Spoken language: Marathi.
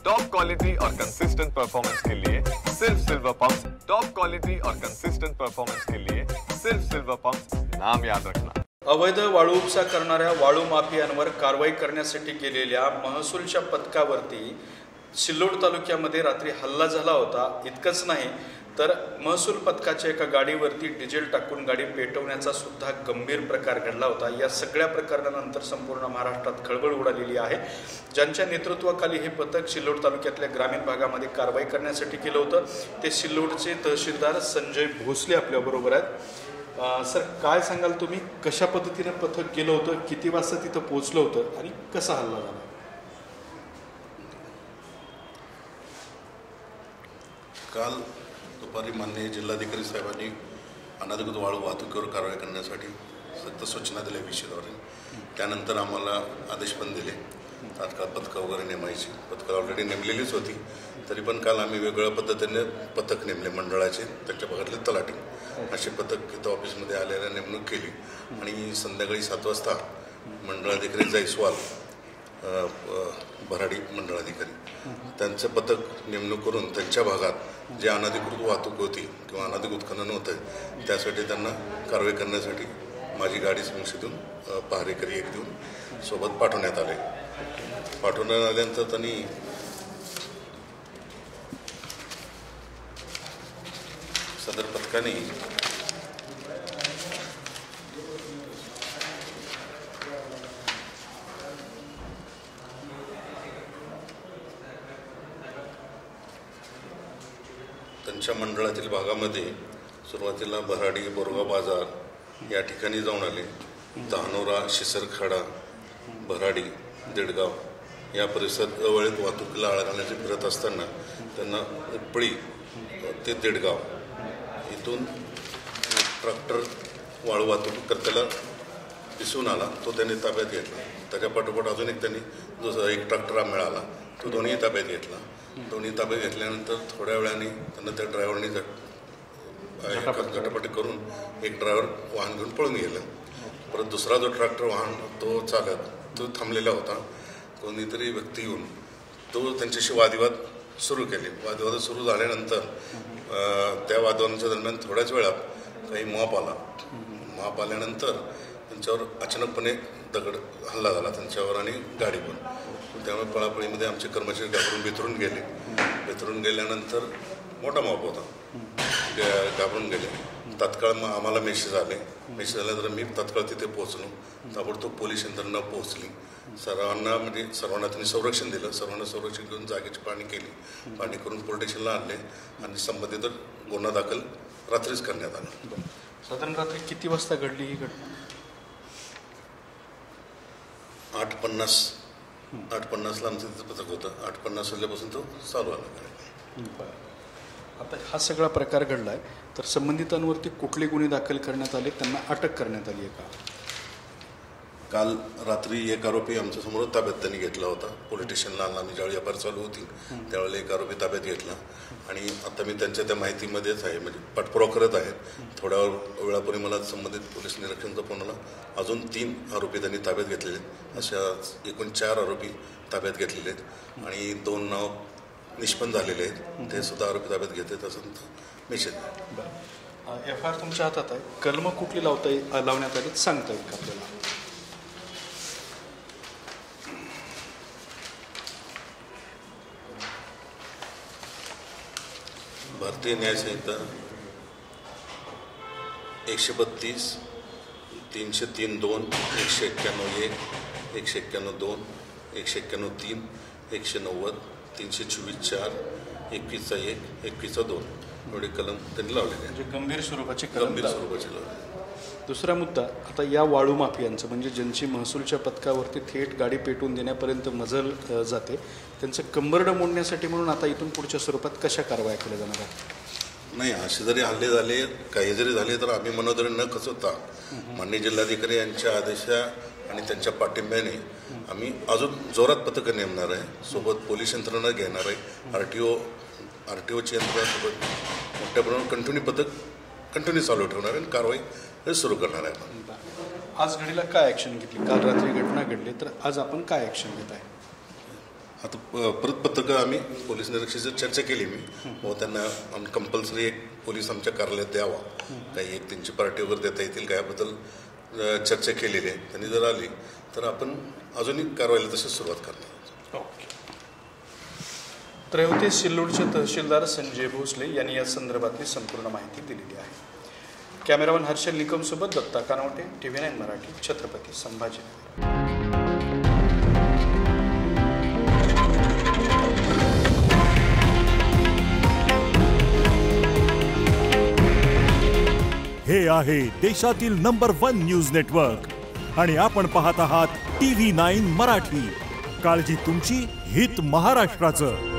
टॉप क्वालिटी और कंसिस्टेंट परफॉर्मेंस के लिए सिर्फ सिल्वर पंप्स। टॉप क्वालिटी और कंसिस्टेंट परफॉर्मेंस के लिए सिर्फ सिल्वर पंप्स, नाम याद रखना। अवैध वाळू उपसा करणाऱ्या वाळू माफियांवर कारवाई करण्यासाठी गेलेल्या महसूलच्या पथकावरती सिल्लोड तालुक्यामध्ये रात्री हल्ला झाला होता। इतकंच नाही तर महसूल पथकाच्या एका गाडीवरती डिझेल टाकून गाडी पेटवण्याचा सुद्धा गंभीर प्रकार घडला होता। या सगळ्या प्रकरणानंतर संपूर्ण महाराष्ट्रात खळबळ उडालेली आहे। ज्यांच्या नेतृत्वाखाली हे पथक सिल्लोड तालुक्यातल्या ग्रामीण भागामध्ये कारवाई करण्यासाठी केलं होतं ते सिल्लोडचे तहसीलदार संजय भोसले आपल्याबरोबर आहेत। सर, काय सांगाल तुम्ही, कशा पद्धतीने पथक गेलं होतं, किती वाजता तिथं पोहोचलं होतं आणि कसा हल्ला झाला? काल दुपारी माननीय जिल्हाधिकारी साहेबांनी अनधिकृत वाळू वाहतुकीवर कारवाई करण्यासाठी सक्त सूचना दिल्या विषयावर। त्यानंतर आम्हाला आदेश पण दिले तात्काळ पथकं वगैरे नेमायची। पथकं ऑलरेडी नेमलेलीच होती, तरी पण काल आम्ही वेगवेगळ्या पद्धतीने पथक नेमले मंडळाचे, त्यांच्या भागातले तलाठी असे पथक इथं ऑफिसमध्ये आलेल्या नेमणूक केली आणि संध्याकाळी 7 वाजता मंडळाधिकारी जयस्वाल भराडी मंडळाधिकारी त्यांचं पथक नेमणूक करून त्यांच्या भागात जे अनधिकृत वाहतूक होती किंवा अनधिकृत खनन होतं त्यासाठी त्यांना कारवाई करण्यासाठी माझी गाडी संशोधून पहारेकरी एक देऊन सोबत पाठवण्यात आले। पाठवण्यात आल्यानंतर त्यांनी सदर पथकाने त्यांच्या मंडळातील भागामध्ये सुरुवातीला भराडी बोरगाव बाजार या ठिकाणी जाऊन आले। धानोरा शिसरखाडा भराडी देडगाव या परिसरात अवैध वाहतुकीला आळा घालण्याचे फिरत असताना त्यांना उपळी ते देडगाव इथून ट्रॅक्टर वाळू वाहतूक करताना दिसून आला, तो त्यांनी ताब्यात घेतला। त्याच्या पाठोपाठ अजून एक त्यांनी दुसरा एक ट्रॅक्टर मिळाला, तो दोन्ही ताब्यात घेतला। दोन्ही ताब्यात घेतल्यानंतर थोड्या वेळाने त्यांना त्या ड्रायव्हरनी झटापटी करून एक ड्रायव्हर वाहन घेऊन पळून गेलं। परत दुसरा जो ट्रॅक्टर वाहन तो चालक तो थांबलेला होता, कोणीतरी व्यक्ती येऊन तो त्यांच्याशी वादविवाद सुरू केले। वादविवाद सुरू झाल्यानंतर त्या वादविवादाच्या दरम्यान थोड्याच वेळात काही मॉप आला। मॉप आल्यानंतर त्यांच्यावर अचानकपणे दगड हल्ला झाला त्यांच्यावर आणि गाडी पण। त्यामुळे पळापळीमध्ये आमचे कर्मचारी घाबरून बिथरून गेले। बिथरून गेल्यानंतर मोठा मॉप होता, घाबरून गेले। तात्काळ मग आम्हाला मेसेज आले। मेसेज आल्यानंतर मी तात्काळ तिथे पोहोचलो। ताबडतोब पोलीस यंत्रणा पोहोचली। सर्वांना त्यांनी संरक्षण दिलं। सर्वांना संरक्षण देऊन जागेची पाहणी केली। पाहणी करून पोलीस स्टेशनला आणले आणि संबंधित गुन्हा दाखल रात्रीच करण्यात आला। साधारण रात्री किती वाजता घडली ही घटना? 8:50ला आमचं तिथं पथक होतं। 8:50 वाजल्यापासून तो चालू आला। आता हा सगळा प्रकार घडला आहे, तर संबंधितांवरती कुठले गुन्हे दाखल करण्यात आले, त्यांना अटक करण्यात आली आहे का? काल रात्री एक आरोपी आमच्यासमोर ताब्यात त्यांनी घेतला होता। पोलीस स्टेशनला आम्ही ज्यावेळी एफ आय आर चालू होती त्यावेळेला एक आरोपी ताब्यात घेतला आणि आता मी त्यांच्या त्या माहितीमध्येच आहे, म्हणजे पाठपुरावा करत आहेत। थोड्या वेळापूर्वी मला संबंधित पोलीस निरीक्षकांचा फोन आला, अजून 3 आरोपी त्यांनी ताब्यात घेतलेले आहेत। अशा एकूण 4 आरोपी ताब्यात घेतलेले आहेत आणि 2 नाव निष्पन्न झालेले आहेत, ते सुद्धा आरोपी ताब्यात घेतात असं मेसेज। एफ आय आर तुमच्या हातात आहे, कलम कुठली लावण्यात आली सांगता येईल का आपल्याला? भारतीय न्याय संहिता 132, 303(2), 191(1), 191(2), 191(3), 190, 324(4), 21(1), 21(2) एवढे कलम त्यांनी लावलेले आहेत। म्हणजे गंभीर स्वरूपाचे लावले। दुसरा मुद्दा, आता या वाळू माफियांचं म्हणजे ज्यांची महसूलच्या पथकावरती थेट गाडी पेटवून देण्यापर्यंत मजल जाते, त्यांचं कंबरडं मोडण्यासाठी म्हणून आता इथून पुढच्या स्वरूपात कशा कारवाया केल्या जाणार आहेत? नाही, असे जरी हल्ले झाले, काही जरी झाले तर आम्ही मनोदरी न खचवता माननीय जिल्हाधिकारी यांच्या आदेशा आणि त्यांच्या पाठिंब्याने आम्ही अजून जोरात पथकं नेमणार आहे। सोबत पोलीस यंत्रणा घेणार आहे। आरटीओची यंत्रणासोबत मोठ्या प्रमाणात कंटिन्यू चालू ठेवणार आहे आणि कारवाई सुरू करणार आहे। आज घडीला काय ॲक्शन घेतली? काल रात्री घटना घडली, तर आज आपण काय ॲक्शन घेत आहे? आता परत पत्रकं आम्ही पोलीस निरीक्षकाची चर्चा केली मी व त्यांना कंपल्सरी एक पोलीस आमच्या कार्यालयात द्यावा, काही एक त्यांची पार्टी वगैरे देता येतील का याबद्दल चर्चा केलेली आहे. त्यांनी जर आली तर आपण अजूनही कारवाईला तशी सुरुवात करणार. ओके. तर होते सिल्लोडचे तहसीलदार संजय भोसले यांनी या संदर्भातली संपूर्ण माहिती दिलेली आहे. कॅमेरामन हर्षल निकमसोबत दत्ता कानवटे, TV9 मराठी, छत्रपती संभाजीनगर. हे आहे देशातील नंबर 1 न्यूज नेटवर्क आणि आपण पाहत आहात TV9 मराठी. काळजी तुमची, हित महाराष्ट्राचं.